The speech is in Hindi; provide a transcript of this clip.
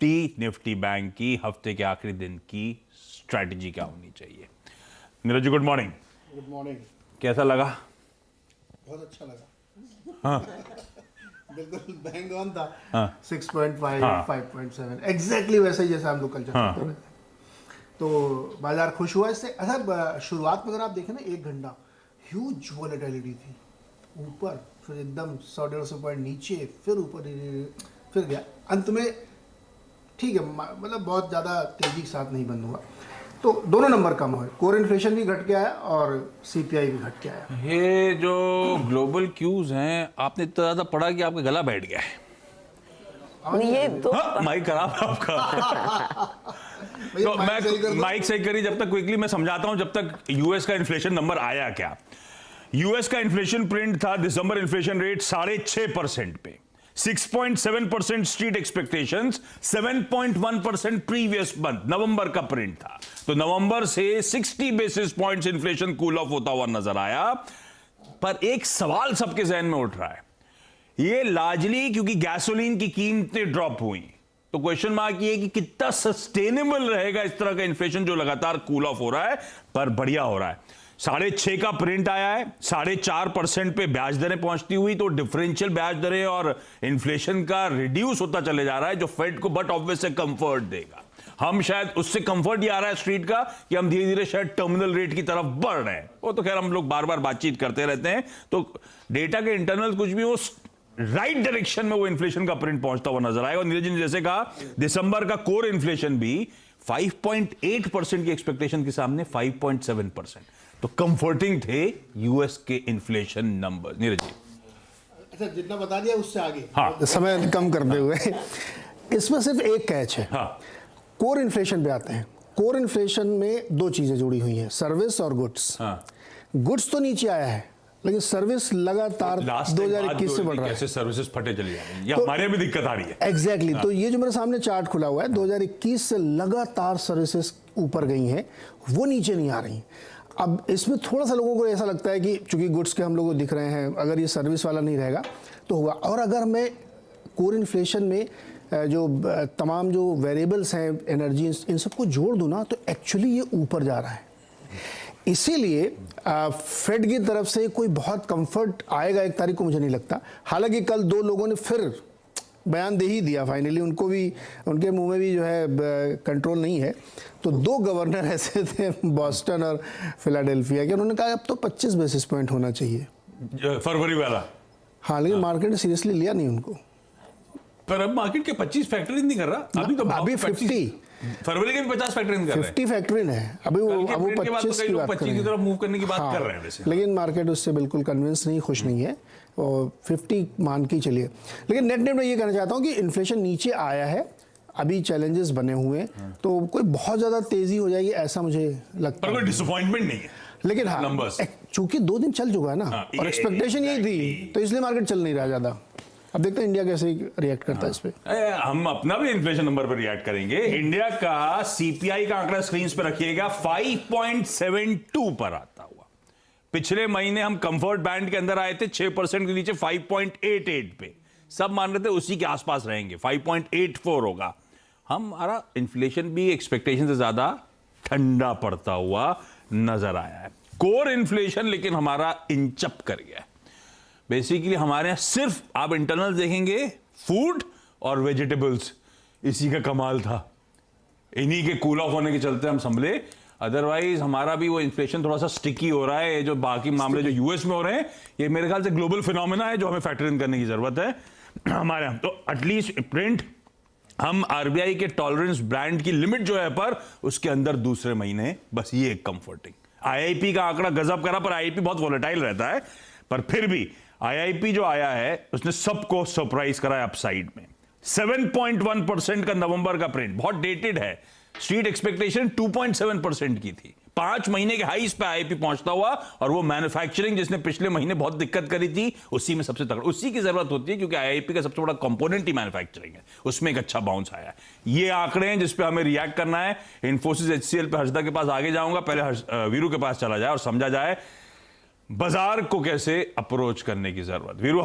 निफ्टी बैंक की हफ्ते के आखिरी दिन की स्ट्रैटेजी क्या होनी चाहिए? Neeraj ji, good morning. Good morning. कैसा लगा? बहुत अच्छा लगा। हाँ बिल्कुल बैंग ऑन था। हाँ 6.5 हाँ 5.7 एग्जैक्टली वैसे ही जैसा हम लोग कल चर्चा हाँ। कर रहे थे। तो बाजार खुश हुआ इससे। अच्छा, शुरुआत में अगर आप देखें ना, 1 घंटा ह्यूज वॉलेटिलिटी थी, ऊपर फिर एकदम 100-150 पॉइंट नीचे, फिर ऊपर फिर गया। अंत में ठीक है, मतलब बहुत ज़्यादा तेजी के साथ नहीं बंद हुआ। तो दोनों नंबर कम हुए, कोर इन्फ्लेशन भी घट के आया और सीपीआई भी घट के आया। ये जो ग्लोबल क्यूज हैं, आपने इतना ज्यादा पढ़ा कि आपका गला बैठ गया है। ये तो माइक खराब है आपका। तो मैं माइक सही करी जब तक क्विकली मैं समझाता हूं, जब तक यूएस का इन्फ्लेशन नंबर आया क्या। यूएस का इन्फ्लेशन प्रिंट था दिसंबर इन्फ्लेशन रेट 6.5% पे, 6.7% स्ट्रीट एक्सपेक्टेशंस, 7.1% प्रीवियस मंथ नवंबर का प्रिंट था। तो नवंबर से 60 basis points inflation cool off होता हुआ नजर आया। पर एक सवाल सबके जहन में उठ रहा है, ये लार्जली क्योंकि गैसोलीन की कीमतें ड्रॉप हुई। तो क्वेश्चन मार्क ये कि कितना सस्टेनेबल रहेगा इस तरह का इन्फ्लेशन जो लगातार कूल ऑफ हो रहा है। पर बढ़िया हो रहा है। 6.5 का प्रिंट आया है, 4.5% पे ब्याज दरें पहुंचती हुई, तो डिफरेंशियल ब्याज दरें और इन्फ्लेशन का रिड्यूस होता चले जा रहा है, जो फेड को बट ऑब्वियस से कंफर्ट देगा। हम शायद उससे कंफर्ट ही आ रहा है स्ट्रीट का कि हम धीरे धीरे शायद टर्मिनल रेट की तरफ बढ़ रहे हैं। वो तो खैर हम लोग बार बार बातचीत करते रहते हैं, तो डेटा के इंटरनल कुछ भी हो, राइट डायरेक्शन में वो इन्फ्लेशन का प्रिंट पहुंचता हुआ नजर आएगा। और नीरज जी ने जैसे कहा, दिसंबर का कोर इन्फ्लेशन भी 5.8% की एक्सपेक्टेशन के सामने 5.7%, तो कंफर्टिंग थे यूएस के इन्फ्लेशन नंबर। नीरज जी, अच्छा, जितना बता दिया उससे आगे हाँ समय कम करते हुए इसमें सिर्फ एक कैच है। हाँ कोर इन्फ्लेशन पे आते हैं। कोर इन्फ्लेशन में दो चीजें जुड़ी हुई हैं, सर्विस और गुड्स। हाँ। गुड्स तो नीचे आया है, लेकिन सर्विस लगातार 2021 से बढ़ रहा है। कैसे सर्विसेज फटे चली जा रही है, या हमारे भी दिक्कत आ रही है। एग्जैक्टली तो ये जो मेरे सामने चार्ट खुला हुआ है, 2021 से लगातार सर्विसेज ऊपर गई हैं, वो नीचे नहीं आ रही। अब इसमें थोड़ा सा लोगों को ऐसा लगता है कि चूंकि गुड्स के हम लोगों को दिख रहे हैं, अगर ये सर्विस वाला नहीं रहेगा तो होगा। और अगर मैं कोर इन्फ्लेशन में जो तमाम जो वेरिएबल्स हैं, एनर्जी, इन सबको जोड़ दूँ ना, तो एक्चुअली ये ऊपर जा रहा है। इसीलिए फेड की तरफ से कोई बहुत कंफर्ट आएगा 1 तारीख को मुझे नहीं लगता। हालांकि कल 2 लोगों ने फिर बयान दे ही दिया, फाइनली उनको भी, उनके मुंह में भी जो है कंट्रोल नहीं है। तो 2 गवर्नर ऐसे थे, बॉस्टन और फिलाडेल्फिया के, उन्होंने कहा अब तो 25 बेसिस पॉइंट होना चाहिए फरवरी वाला। हाँ, लेकिन मार्केट ने सीरियसली लिया नहीं उनको। पर अब मार्केट के 25 फैक्टर इन नहीं कर रहा अभी, तो अभी 50, फरवरी के भी 50 फैक्टर इन कर रहे हैं। 50 फैक्टर इन है अभी। वो 25 की बात कर रहे हैं, की तरफ मूव करने की बात हाँ, कर रहे हैं वैसे। लेकिन मार्केट उससे बिल्कुल कन्विंस नहीं, खुश नहीं है, और 50 मान के चलिए। लेकिन नेट मैं ये कहना चाहता हूँ कि इन्फ्लेशन नीचे आया है, अभी चैलेंजेस बने हुए हैं, तो कोई बहुत ज़्यादा तेज़ी हो जाएगी ऐसा मुझे लगता है। पर कोई डिसअपॉइंटमेंट नहीं है, लेकिन हाँ, चूंकि 2 दिन चल चुका है ना, और एक्सपेक्टेशन यही थी, तो इसलिए मार्केट चल नहीं रहा ज़्यादा। अब देखते हैं इंडिया कैसे रिएक्ट करता है इस पे। हम अपना भी इन्फ्लेशन नंबर पर रिएक्ट करेंगे। इंडिया का सीपीआई का आंकड़ा स्क्रीन पर रखिएगा, 5.72 पर आता हुआ। पिछले महीने हम कंफर्ट बैंड के अंदर आए थे, 6% के नीचे 5.88 पे। सब मान रहे थे उसी के आसपास रहेंगे, 5.84 होगा। हमारा इन्फ्लेशन भी एक्सपेक्टेशन से ज्यादा ठंडा पड़ता हुआ नजर आया है। कोर इन्फ्लेशन लेकिन हमारा इंचअप कर गया है। बेसिकली हमारे यहां सिर्फ आप इंटरनल देखेंगे, फूड और वेजिटेबल्स, इसी का कमाल था। इन्हीं के कूल ऑफ होने के चलते हम संभले। अदरवाइज हमारा भी वो इन्फ्लेशन थोड़ा सा स्टिकी हो रहा है। जो बाकी मामले जो यूएस में हो रहे हैं, ये मेरे ख्याल से ग्लोबल फिनोमेना है जो हमें फैक्टर इन करने की जरूरत है हमारे यहां। तो एटलीस्ट प्रिंट हम आरबीआई के टॉलरेंस ब्रांड की लिमिट जो है पर उसके अंदर दूसरे महीने, बस ये एक कंफर्टिंग। आईआईपी का आंकड़ा गजब करा, पर आईआईपी बहुत वोलेटाइल रहता है, पर फिर भी आईआईपी जो आया है उसने सबको सरप्राइज करा है अपसाइड में। 7.1% का नवंबर का प्रिंट, बहुत डेटेड है। स्ट्रीट एक्सपेक्टेशन 2.7% की थी। 5 महीने के हाईस पे आईआईपी पहुंचता हुआ, और वो मैन्युफैक्चरिंग जिसने पिछले महीने बहुत दिक्कत करी थी, उसी में सबसे तगड़ा, उसी की जरूरत होती है क्योंकि आईआईपी का सबसे बड़ा कंपोनेंट ही मैन्युफैक्चरिंग है। उसमें एक अच्छा बाउंस आया है। ये आंकड़े हैं जिस पे हमें रिएक्ट करना है। इन्फोसिस, एचसीएल पे हर्षदा के पास आगे जाऊंगा, पहले वीरू के पास चला जाए और समझा जाए बाजार को कैसे अप्रोच करने की जरूरत। वीरू।